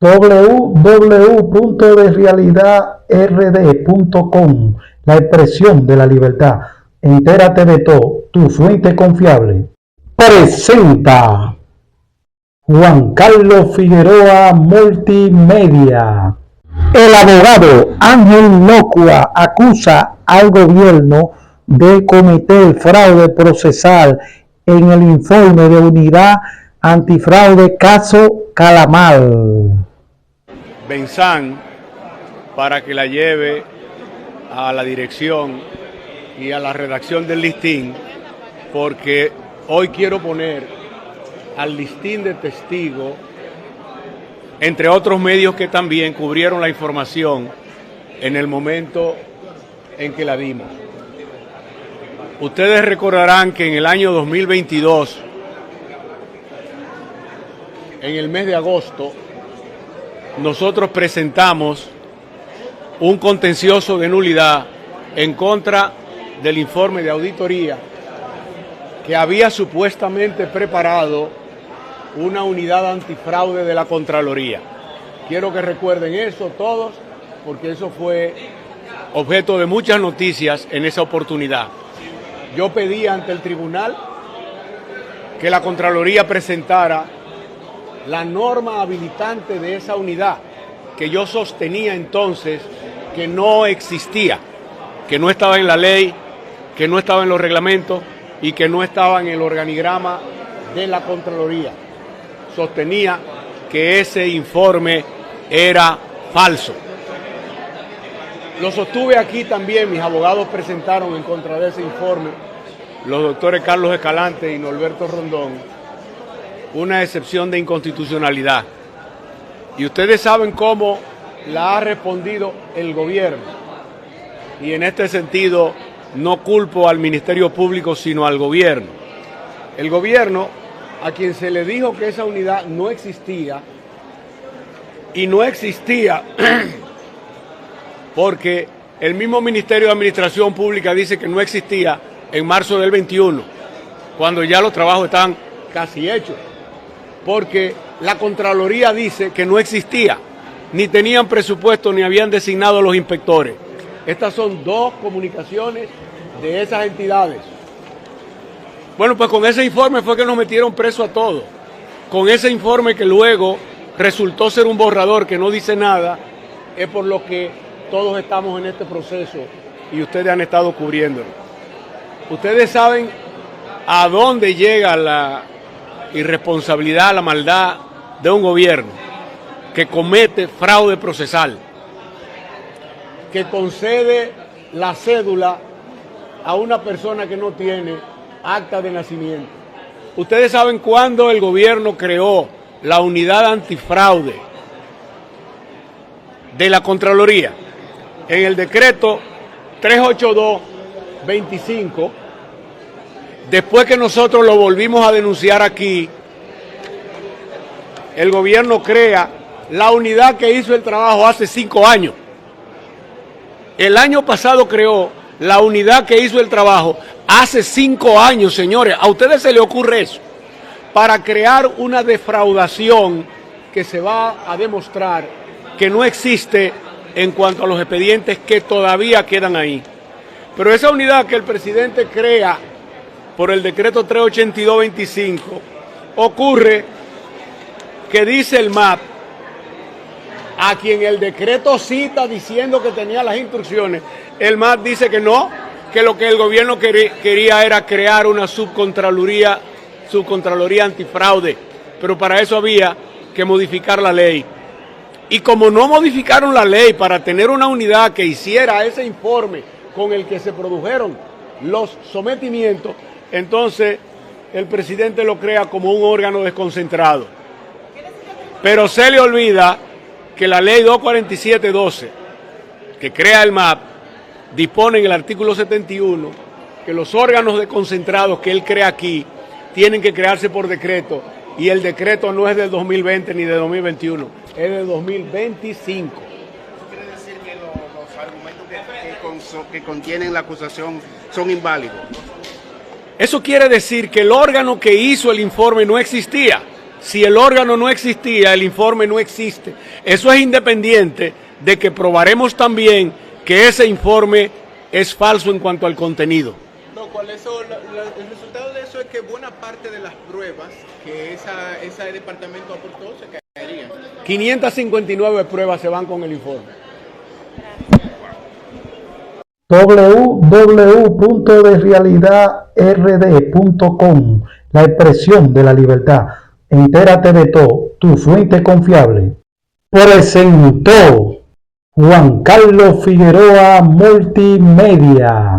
www.desrealidadrd.com, la expresión de la libertad. Entérate de todo, tu fuente confiable. Presenta Juan Carlos Figueroa Multimedia. El abogado Ángel Nocua acusa al gobierno de cometer fraude procesal en el informe de Unidad Antifraude Caso Calamar. Benzán, para que la lleve a la dirección y a la redacción del listín, porque hoy quiero poner al listín de testigos, entre otros medios que también cubrieron la información en el momento en que la dimos. Ustedes recordarán que en el año 2022, en el mes de agosto, nosotros presentamos un contencioso de nulidad en contra del informe de auditoría que había supuestamente preparado una unidad antifraude de la Contraloría. Quiero que recuerden eso todos, porque eso fue objeto de muchas noticias en esa oportunidad. Yo pedí ante el tribunal que la Contraloría presentara la norma habilitante de esa unidad, que yo sostenía entonces que no existía, que no estaba en la ley, que no estaba en los reglamentos y que no estaba en el organigrama de la Contraloría. Sostenía que ese informe era falso. Lo sostuve aquí también, mis abogados presentaron en contra de ese informe, los doctores Carlos Escalante y Norberto Rondón, una excepción de inconstitucionalidad. Y ustedes saben cómo la ha respondido el gobierno. Y en este sentido no culpo al Ministerio Público, sino al gobierno. El gobierno, a quien se le dijo que esa unidad no existía, y no existía porque el mismo Ministerio de Administración Pública dice que no existía en marzo del 21, cuando ya los trabajos están casi hechos, porque la Contraloría dice que no existía, ni tenían presupuesto, ni habían designado a los inspectores. Estas son dos comunicaciones de esas entidades. Bueno, pues con ese informe fue que nos metieron preso a todos. Con ese informe que luego resultó ser un borrador que no dice nada, es por lo que todos estamos en este proceso y ustedes han estado cubriéndolo. Ustedes saben a dónde llega la irresponsabilidad, la maldad de un gobierno que comete fraude procesal, que concede la cédula a una persona que no tiene acta de nacimiento. Ustedes saben cuándo el gobierno creó la unidad antifraude de la Contraloría, en el decreto 382-25, después que nosotros lo volvimos a denunciar aquí, el gobierno crea la unidad que hizo el trabajo hace 5 años. El año pasado creó la unidad que hizo el trabajo hace 5 años, señores. ¿A ustedes se les ocurre eso? Para crear una defraudación que se va a demostrar que no existe en cuanto a los expedientes que todavía quedan ahí. Pero esa unidad que el presidente crea por el decreto 382-25, ocurre que dice el MAP, a quien el decreto cita diciendo que tenía las instrucciones, el MAP dice que no, que lo que el gobierno quería era crear una subcontraloría antifraude, pero para eso había que modificar la ley. Y como no modificaron la ley para tener una unidad que hiciera ese informe con el que se produjeron los sometimientos, entonces el presidente lo crea como un órgano desconcentrado. Pero se le olvida que la ley 247-12, que crea el MAP, dispone en el artículo 71 que los órganos desconcentrados que él crea aquí tienen que crearse por decreto, y el decreto no es del 2020 ni de 2021, es de 2025. ¿Quiere decir que los argumentos que contienen la acusación son inválidos? Eso quiere decir que el órgano que hizo el informe no existía. Si el órgano no existía, el informe no existe. Eso es independiente de que probaremos también que ese informe es falso en cuanto al contenido. No, el resultado de eso es que buena parte de las pruebas que ese departamento aportó se caerían. 559 pruebas se van con el informe. www.derealidadrd.com, la expresión de la libertad. Entérate de todo, tu fuente confiable. Presentó Juan Carlos Figueroa Multimedia.